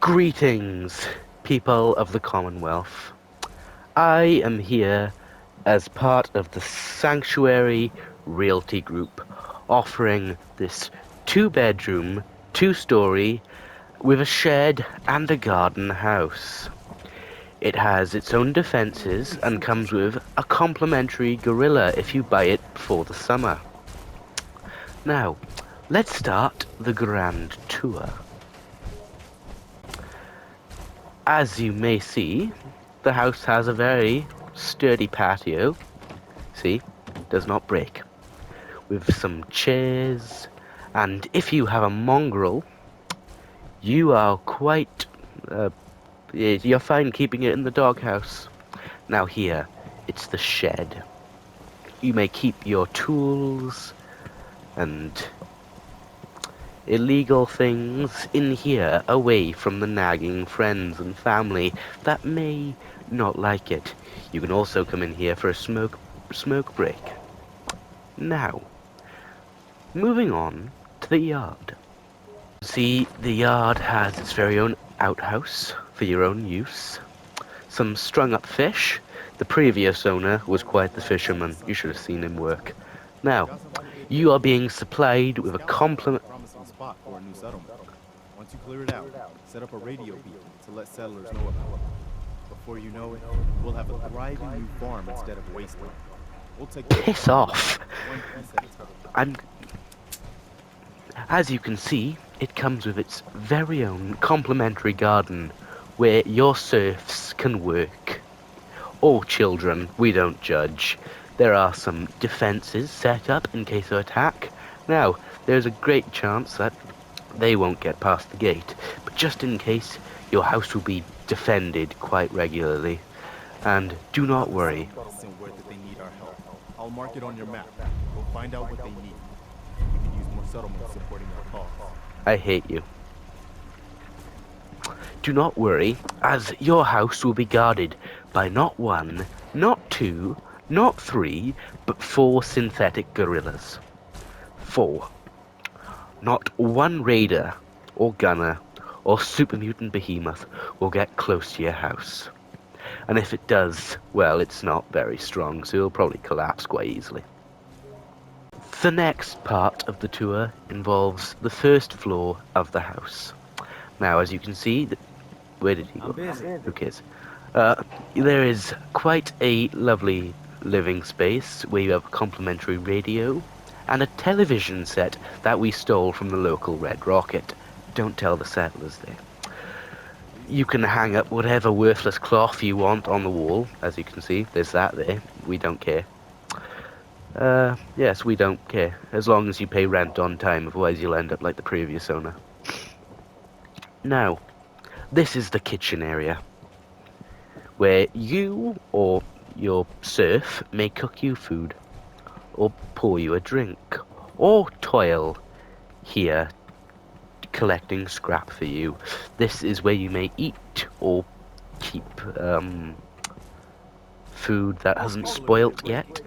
Greetings, people of the Commonwealth. I am here as part of the Sanctuary Realty Group, offering this two-bedroom, two-story, with a shed and a garden house. It has its own defences and comes with a complimentary gorilla if you buy it before the summer. Now, let's start the grand tour. As you may see, the house has a very sturdy patio. See, does not break. With some chairs, and if you have a mongrel, you are quite, you're fine keeping it in the doghouse. Now here, it's the shed. You may keep your tools and illegal things in here away from the nagging friends and family that may not like it. You can also come in here for a smoke break. Now, moving on to the yard. See, the yard has its very own outhouse for your own use. Some strung up fish. The previous owner was quite the fisherman. You should have seen him work. Now, you are being supplied with a compliment. Promising spot for a new settlement. Once you clear it out, set up a radio beacon to let settlers know about it. Before you know it, we'll have a thriving new farm instead of wasteland. We'll take Piss off. one piece at a time. As you can see, it comes with its very own complimentary garden where your serfs can work. Or children, we don't judge. There are some defences set up in case of attack. Now, there's a great chance that they won't get past the gate, but just in case, your house will be defended quite regularly. And do not worry. Isn't worth that they need our help. I'll mark it on your map. We'll find out what they need. We can use more settlements supporting our cause. I hate you. Do not worry, as your house will be guarded by not one, not two, not three, but 4 synthetic gorillas. 4. Not one raider, or gunner, or super mutant behemoth will get close to your house. And if it does, well, it's not very strong, so it'll probably collapse quite easily. The next part of the tour involves the first floor of the house. Now, as you can see, where did he go? Who cares? There is quite a lovely living space where you have a complimentary radio and a television set that we stole from the local Red Rocket. Don't tell the settlers there. You can hang up whatever worthless cloth you want on the wall. As you can see, there's that there. We don't care. Yes, we don't care. As long as you pay rent on time, otherwise you'll end up like the previous owner. Now, this is the kitchen area, where you or your serf may cook you food, or pour you a drink, or toil here collecting scrap for you. This is where you may eat or keep food that hasn't spoilt yet.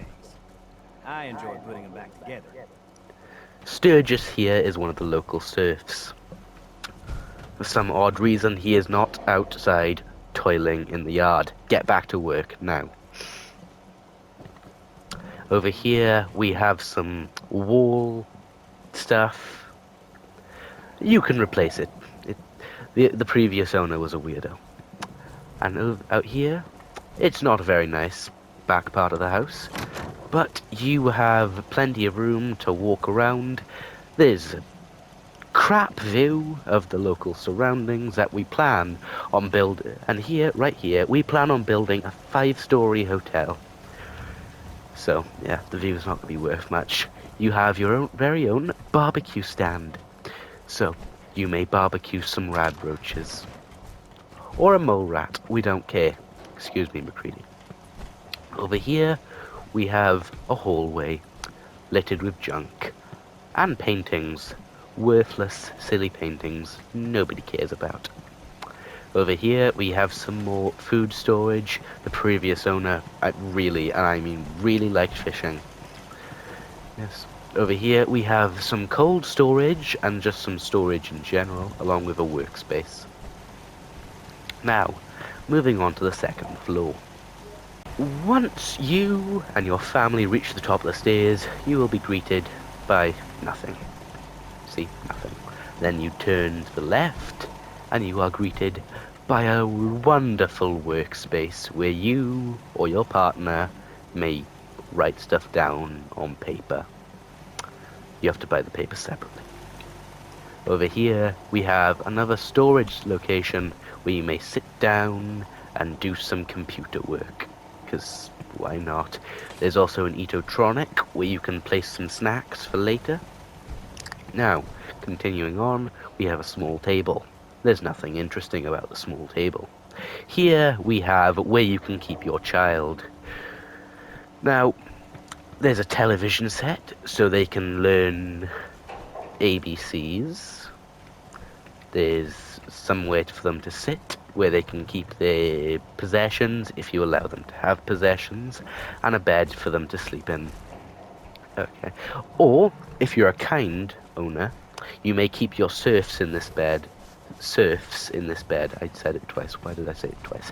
I enjoy putting them back together. Sturgis here is one of the local serfs. For some odd reason, he is not outside toiling in the yard. Get back to work now. Over here, we have some wall stuff. You can replace it. The previous owner was a weirdo. And out here, it's not a very nice back part of the house, but you have plenty of room to walk around. There's a crap view of the local surroundings that we plan on building. And here, right here, we plan on building a 5-story hotel. So, yeah, the view's not going to be worth much. You have your very own barbecue stand. So, you may barbecue some radroaches. Or a mole rat, we don't care. Excuse me, McCready. Over here, we have a hallway littered with junk and paintings. Worthless, silly paintings nobody cares about. Over here, we have some more food storage. The previous owner really liked fishing. Yes. Over here, we have some cold storage and just some storage in general, along with a workspace. Now, moving on to the second floor. Once you and your family reach the top of the stairs, you will be greeted by nothing. See, nothing. Then you turn to the left, and you are greeted by a wonderful workspace where you or your partner may write stuff down on paper. You have to buy the paper separately. Over here, we have another storage location where you may sit down and do some computer work. Because why not? There's also an Eatotronic where you can place some snacks for later. Now, continuing on, we have a small table. There's nothing interesting about the small table. Here we have where you can keep your child. Now, there's a television set so they can learn ABCs. There's somewhere for them to sit where they can keep their possessions if you allow them to have possessions, and a bed for them to sleep in. Okay. Or, if you're a kind owner, you may keep your serfs in this bed. Serfs in this bed. I said it twice. Why did I say it twice?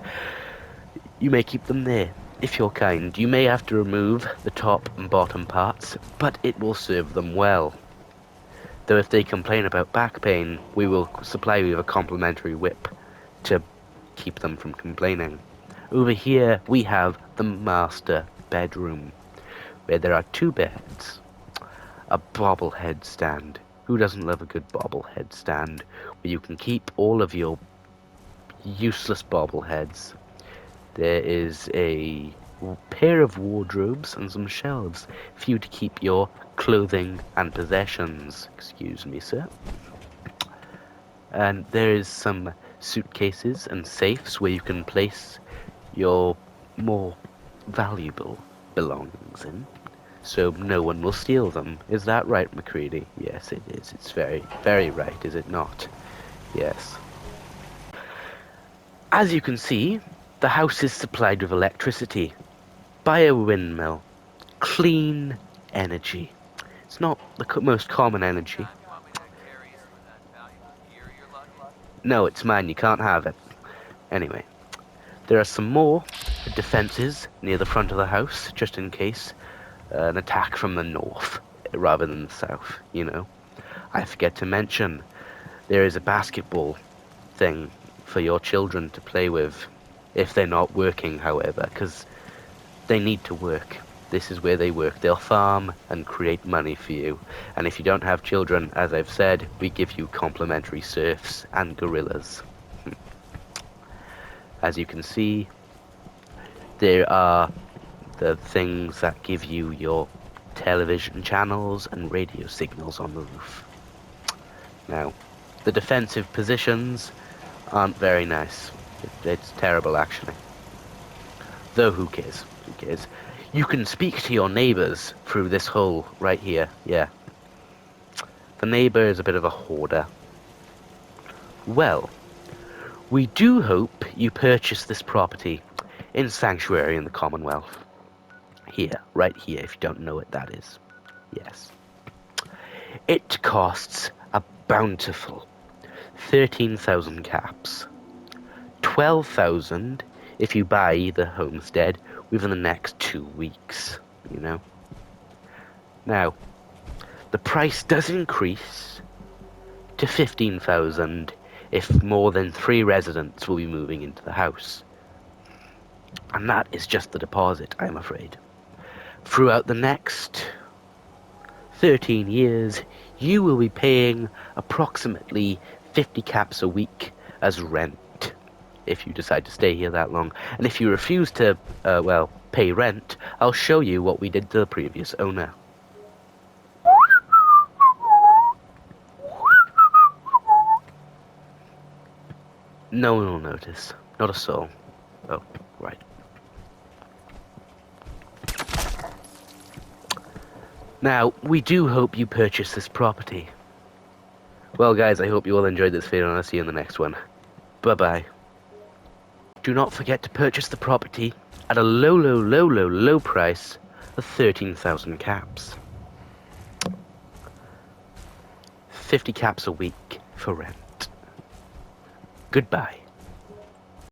You may keep them there. If you're kind, you may have to remove the top and bottom parts, but it will serve them well. Though if they complain about back pain, we will supply you with a complimentary whip to keep them from complaining. Over here, we have the master bedroom, where there are 2 beds, a bobblehead stand. Who doesn't love a good bobblehead stand, where you can keep all of your useless bobbleheads? There is a pair of wardrobes and some shelves for you to keep your clothing and possessions. Excuse me, sir. And there is some suitcases and safes where you can place your more valuable belongings in, so no one will steal them. Is that right, MacCready? Yes, it is. It's very, very right, is it not? Yes. As you can see, the house is supplied with electricity by a windmill. Clean energy. It's not the most common energy. No, it's mine. You can't have it. Anyway, there are some more defenses near the front of the house, just in case an attack from the north rather than the south, you know. I forget to mention, there is a basketball thing for your children to play with if they're not working, however, because they need to work. This is where they work. They'll farm and create money for you. And if you don't have children, as I've said, we give you complimentary serfs and gorillas. As you can see, there are the things that give you your television channels and radio signals on the roof. Now, the defensive positions aren't very nice. It's terrible, actually. Though, who cares? Who cares? You can speak to your neighbors through this hole right here. Yeah. The neighbor is a bit of a hoarder. Well, we do hope you purchase this property in Sanctuary in the Commonwealth. Here, right here, if you don't know it, that is. Yes. It costs a bountiful 13,000 caps. 12,000 if you buy the homestead within the next 2 weeks, you know. Now, the price does increase to 15,000 if more than 3 residents will be moving into the house. And that is just the deposit, I'm afraid. Throughout the next 13 years, you will be paying approximately 50 caps a week as rent, if you decide to stay here that long. And if you refuse to, pay rent, I'll show you what we did to the previous owner. No one will notice. Not a soul. Oh, right. Now, we do hope you purchase this property. Well, guys, I hope you all enjoyed this video, and I'll see you in the next one. Bye-bye. Do not forget to purchase the property at a low price of 13,000 caps. 50 caps a week for rent. Goodbye.